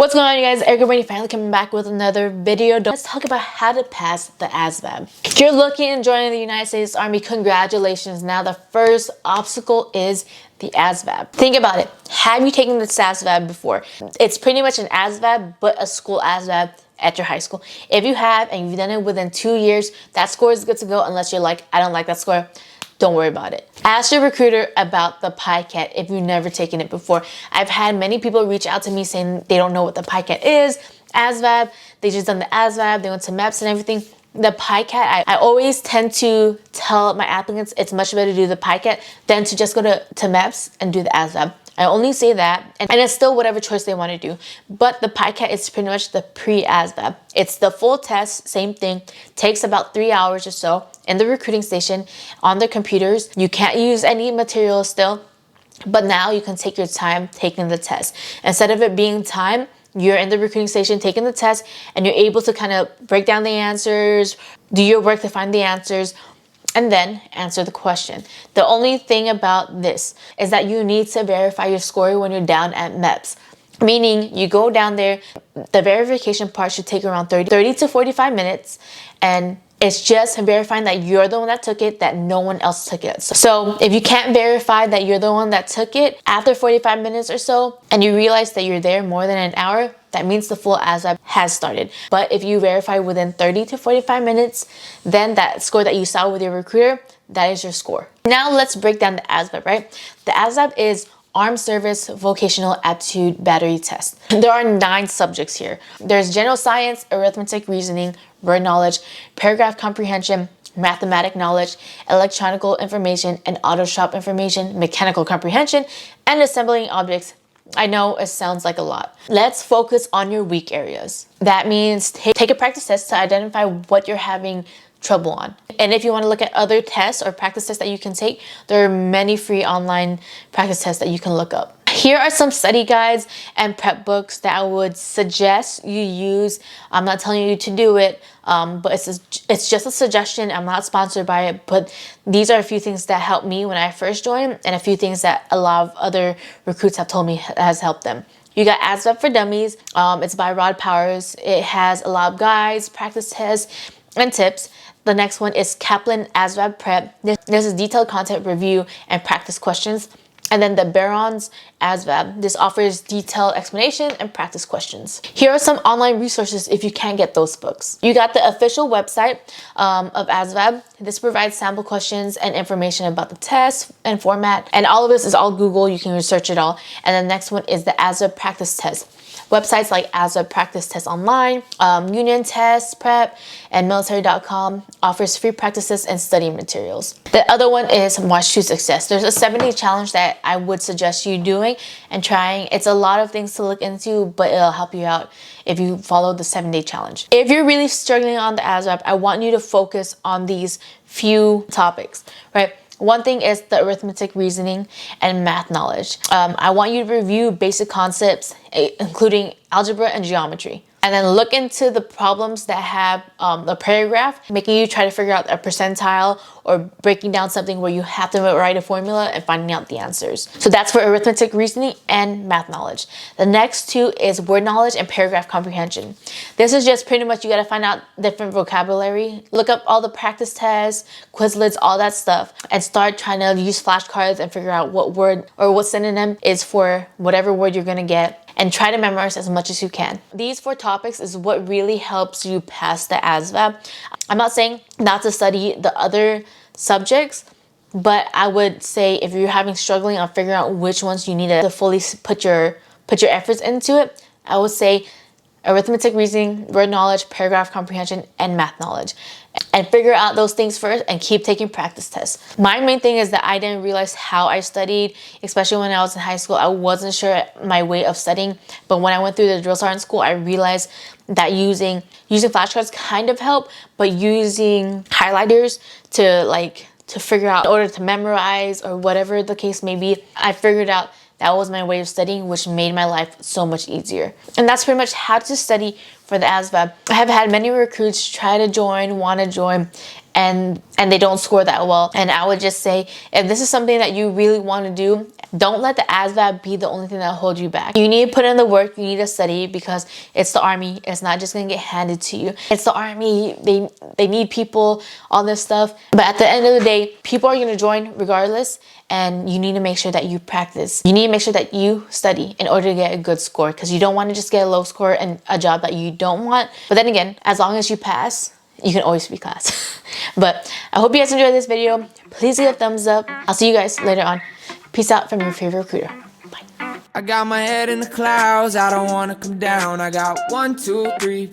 What's going on, you guys? Everybody finally coming back with another video. Let's talk about how to pass the ASVAB. If you're looking and joining the United States Army, congratulations. Now the first obstacle is the ASVAB. Think about it. Have you taken this ASVAB before? It's pretty much an ASVAB, but a school ASVAB at your high school. If you have and you've done it within 2 years, that score is good to go unless you're like, I don't like that score. Don't worry about it. Ask your recruiter about the PICAT if you've never taken it before. I've had many people reach out to me saying they don't know what the PICAT is, ASVAB, they just done the ASVAB, they went to MEPS and everything. The PICAT, I always tend to tell my applicants it's much better to do the PICAT than to just go to MEPS and do the ASVAB. I only say that, and it's still whatever choice they want to do. But the PICAT is pretty much the pre-ASVAB. It's the full test, same thing. Takes about 3 hours or so in the recruiting station on their computers. You can't use any material still, but now you can take your time taking the test. Instead of it being time, you're in the recruiting station taking the test, and you're able to kind of break down the answers, do your work to find the answers, and then answer the question. The only thing about this is that you need to verify your score when you're down at MEPS. Meaning you go down there, the verification part should take around 30 to 45 minutes, and it's just verifying that you're the one that took it, that no one else took it. So if you can't verify that you're the one that took it after 45 minutes or so, and you realize that you're there more than an hour, that means the full ASVAB has started. But if you verify within 30 to 45 minutes, then that score that you saw with your recruiter, that is your score. Now let's break down the ASVAB, right? The ASVAB is Armed Service Vocational Aptitude Battery Test. There are 9 subjects here. There's general science, arithmetic, reasoning, word knowledge, paragraph comprehension, mathematic knowledge, electronical information and auto shop information, mechanical comprehension, and assembling objects. I know it sounds like a lot. Let's focus on your weak areas. That means take a practice test to identify what you're having trouble on. And if you want to look at other tests or practice tests that you can take, there are many free online practice tests that you can look up. Here are some study guides and prep books that I would suggest you use. I'm not telling you to do it, but it's just a suggestion. I'm not sponsored by it, but these are a few things that helped me when I first joined, and a few things that a lot of other recruits have told me has helped them. You got ASVAB for Dummies. It's by Rod Powers. It has a lot of guides, practice tests, and tips. The next one is Kaplan ASVAB Prep. This is detailed content review and practice questions. And then the Barron's ASVAB. This offers detailed explanation and practice questions. Here are some online resources if you can't get those books. You got the official website of ASVAB. This provides sample questions and information about the test and format. And all of this is all Google. You can research it all. And the next one is the ASVAB practice test. Websites like ASVAB Practice Test Online, Union Test Prep, and military.com offers free practices and study materials. The other one is March to Success. There's a 7-day challenge that I would suggest you doing and trying. It's a lot of things to look into, but it'll help you out if you follow the 7-day challenge. If you're really struggling on the ASVAB, I want you to focus on these few topics, right? One thing is the arithmetic, reasoning, and math knowledge. I want you to review basic concepts, including algebra and geometry. And then look into the problems that have a paragraph, making you try to figure out a percentile or breaking down something where you have to write a formula and finding out the answers. So that's for arithmetic, reasoning, and math knowledge. The next 2 is word knowledge and paragraph comprehension. This is just pretty much you gotta find out different vocabulary, look up all the practice tests, Quizlets, all that stuff, and start trying to use flashcards and figure out what word or what synonym is for whatever word you're gonna get, and try to memorize as much as you can. These 4 topics is what really helps you pass the ASVAB. I'm not saying not to study the other subjects, but I would say if you're struggling on figuring out which ones you need to fully put your efforts into it, I would say arithmetic, reasoning, word knowledge, paragraph comprehension, and math knowledge. And figure out those things first and keep taking practice tests. My main thing is that I didn't realize how I studied, especially when I was in high school. I wasn't sure my way of studying, but when I went through the drill sergeant school, I realized that using flashcards kind of helped, but using highlighters to figure out in order to memorize or whatever the case may be, I figured out that was my way of studying, which made my life so much easier. And that's pretty much how to study for the ASVAB. I have had many recruits try to join, want to join, and they don't score that well. And I would just say, if this is something that you really want to do Don't let the ASVAB be the only thing that holds you back. You need to put in the work, you need to study, because it's the Army. It's not just gonna get handed to you. It's the Army, they need people, all this stuff. But at the end of the day, people are gonna join regardless, and you need to make sure that you practice. You need to make sure that you study in order to get a good score, because you don't want to just get a low score and a job that you don't want. But then again, as long as you pass, you can always reclass. But I hope you guys enjoyed this video. Please give a thumbs up. I'll see you guys later on. Peace out from your favorite recruiter. Bye. I got my head in the clouds, I don't wanna come down. I got 1, 2, 3